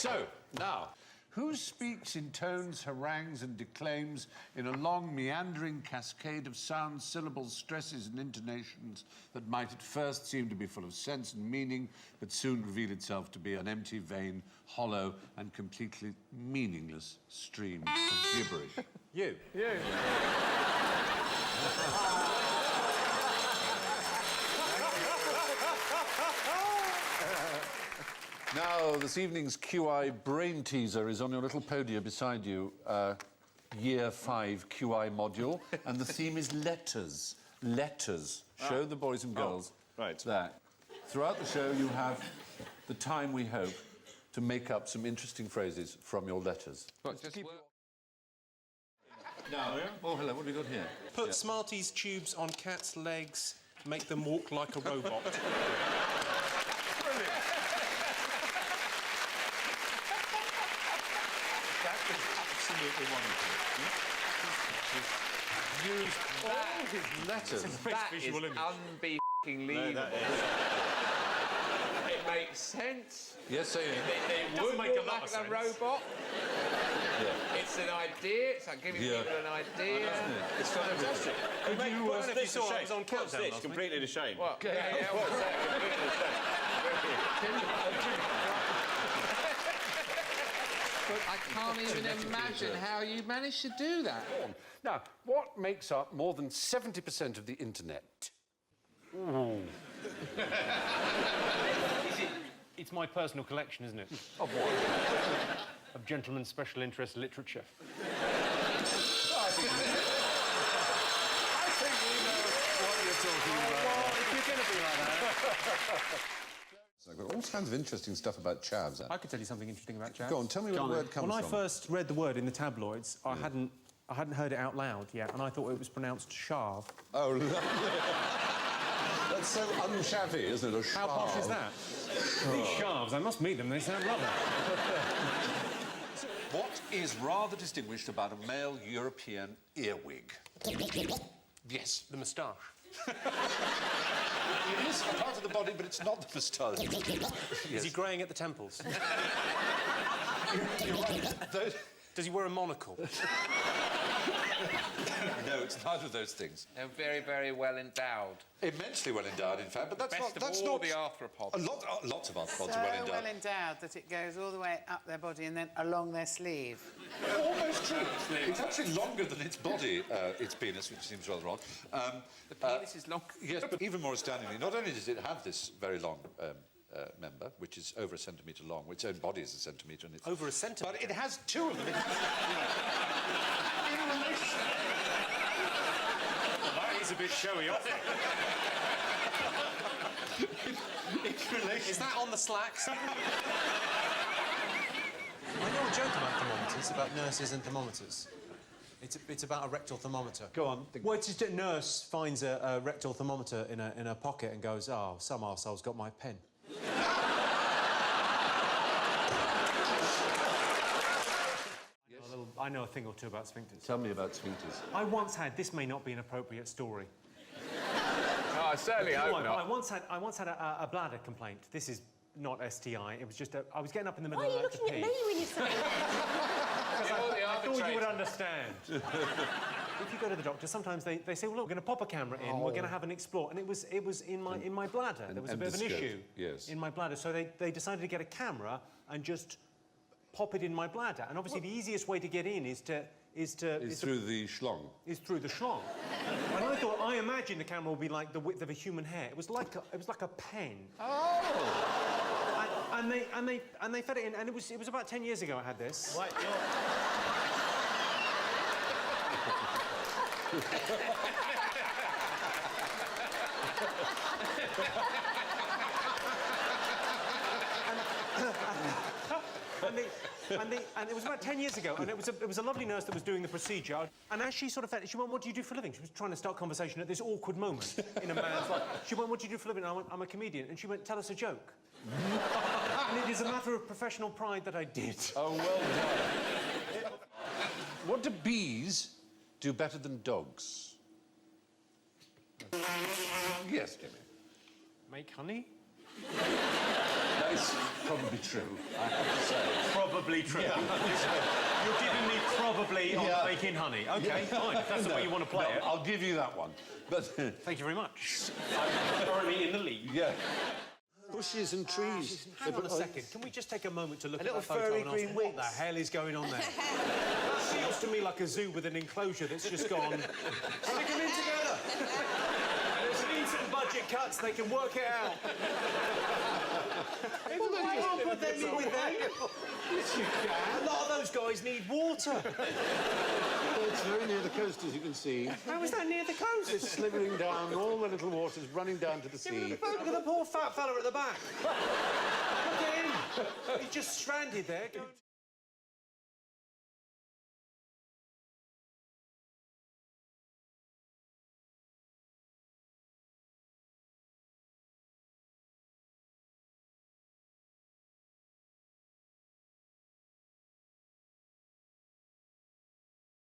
So, now, who speaks in tones, harangues and declaims in a long, meandering cascade of sounds, syllables, stresses and intonations that might at first seem to be full of sense and meaning, but soon reveal itself to be an empty, vain, hollow and completely meaningless stream of gibberish? You. Now, this evening's QI brain teaser is on your little podium beside you, Year 5 QI module, and the theme is letters. Letters. Show the boys and girls that. Throughout the show, you have the time, we hope, to make up some interesting phrases from your letters. But just now, oh, hello, what have we got here? Put Smarties tubes on cats' legs, make them walk like a robot. Absolutely wonderful. Use all his letters. That is unbe-lievable. It makes sense. Yes, say it. They would walk like a robot. Yeah. It's an idea. It's like giving people an idea. It's fantastic. This was on Countdown last completely to shame. What? Yeah, what's that? Completely But I can't even imagine how you managed to do that. Now, what makes up more than 70% of the internet? It's my personal collection, isn't it? Of what? Of gentlemen's special interest literature. I think we know what you're talking about. Well, if you're going to be like that... I've got all kinds of interesting stuff about chavs. I could tell you something interesting about chavs. Go on, tell me where the word comes from. When I first read the word in the tabloids, I hadn't heard it out loud yet, and I thought it was pronounced shav. Oh, lovely. That's so unshabby, isn't it? A How posh is that? These sharves, I must meet them, they sound lovely. What is rather distinguished about a male European earwig? Yes, the moustache. It is part of the body, but it's not the moustache. Yes. Is he greying at the temples? You're right. Does he wear a monocle? No, it's neither of those things. They're very, very well endowed. Immensely well endowed, in fact, but that's Best not... of all the arthropods. Lots of arthropods So are well endowed. well endowed that it goes all the way up their body and then along their sleeve. Almost true. It's actually longer than its body, its penis, which seems rather odd. The penis is long. Yes, but even more astoundingly, not only does it have this very long member, which is over a centimetre long, its own body is a centimetre, and it's... Over a centimetre? But it has two of them. In relation... That is a bit showy off. Is that on the slacks? I know a joke about thermometers, about nurses and thermometers. It's about a rectal thermometer. Go on. Well, it's just a nurse finds a rectal thermometer in her pocket and goes, "Oh, some arsehole's got my pen." I know a thing or two about sphincters. Tell me about sphincters. I once had... This may not be an appropriate story. Oh, I certainly hope not. I once had a bladder complaint. This is not STI. It was just I was getting up in the middle Why are of the you night to looking pee. at me when you say that? I thought you would understand. If you go to the doctor, sometimes they say, "Well, look, we're going to pop a camera in. We're going to have an explore," and it was in my bladder. There was a bit of an issue in my bladder, so they decided to get a camera and just pop it in my bladder. And obviously, the easiest way to get in is through the schlong. Is through the schlong. And I imagined the camera would be like the width of a human hair. It was like a pen. Oh. And they fed it in, and it was about 10 years ago I had this. Right, and it was about 10 years ago, and it was a lovely nurse that was doing the procedure. And as she sort of fed it, she went, "What do you do for a living?" She was trying to start conversation at this awkward moment in a man's life. She went, "What do you do for a living?" And I went, "I'm a comedian." And she went, "Tell us a joke." And it is a matter of professional pride that I did. Oh, well done. What do bees do better than dogs? Yes, Jimmy. Make honey? No, It's probably true, I have to say. Probably true. You're giving me probably on making honey. OK, fine, if that's the way you want to play it. I'll give you that one. But Thank you very much. I'm currently in the lead. yeah. Bushes and trees. Hang on a second. Can we just take a moment to look at little that photo furry and ask green what the hell is going on there? That feels to me like a zoo with an enclosure that's just gone. Stick them in together. There's been some budget cuts. They can work it out. Well, you can't put them in with them. Yes, you can. A lot of those guys need water. Well, it's very near the coast, as you can see. How is that near the coast? It's slithering down, all the little water's running down to the sea. Look at the poor fat fella at the back. Look at him. He's just stranded there.